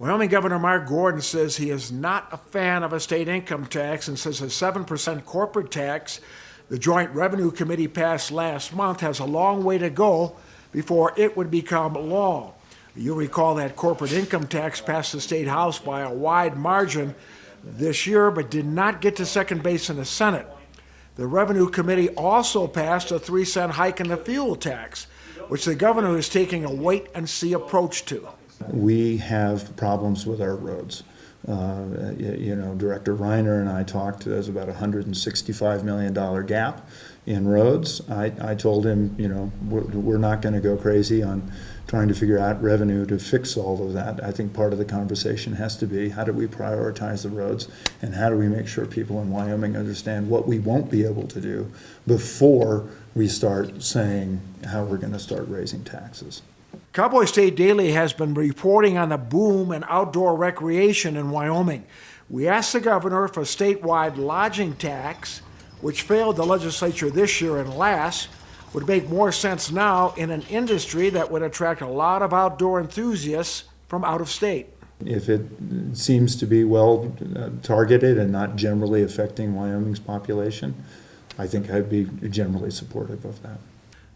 Wyoming Governor Mark Gordon says he is not a fan of a state income tax and says a 7% corporate tax the Joint Revenue Committee passed last month has a long way to go before it would become law. You'll recall that corporate income tax passed the State House by a wide margin this year, but did not get to second base in the Senate. The Revenue Committee also passed a 3-cent hike in the fuel tax, which the governor is taking a wait-and-see approach to. We have problems with our roads. Director Reiner and I talked, there's about a $165 million gap in roads. I told him, we're not going to go crazy on trying to figure out revenue to fix all of that. I think part of the conversation has to be, how do we prioritize the roads, and how do we make sure people in Wyoming understand what we won't be able to do before we start saying how we're going to start raising taxes. Cowboy State Daily has been reporting on the boom in outdoor recreation in Wyoming. We asked the governor if a statewide lodging tax, which failed the legislature this year and last, would make more sense now in an industry that would attract a lot of outdoor enthusiasts from out of state. If it seems to be well targeted and not generally affecting Wyoming's population, I think I'd be generally supportive of that.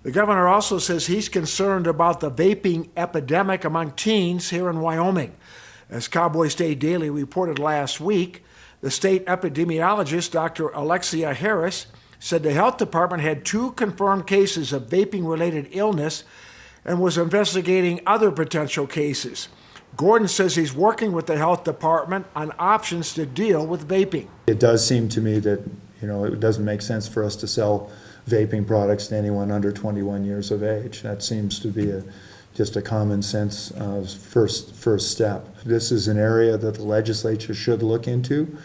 The governor also says he's concerned about the vaping epidemic among teens here in Wyoming. As Cowboy State Daily reported last week, the state epidemiologist, Dr. Alexia Harris, said the health department had 2 confirmed cases of vaping-related illness and was investigating other potential cases. Gordon says he's working with the health department on options to deal with vaping. It does seem to me that, it doesn't make sense for us to sell vaping products to anyone under 21 years of age. That seems to be just a common sense first step. This is an area that the legislature should look into.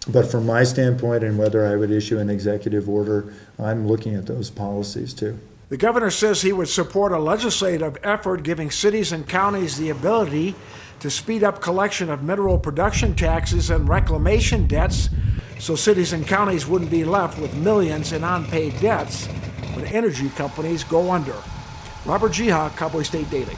But from my standpoint, and whether I would issue an executive order, I'm looking at those policies too. The governor says he would support a legislative effort giving cities and counties the ability to speed up collection of mineral production taxes and reclamation debts so cities and counties wouldn't be left with millions in unpaid debts when energy companies go under. Robert Geha, Cowboy State Daily.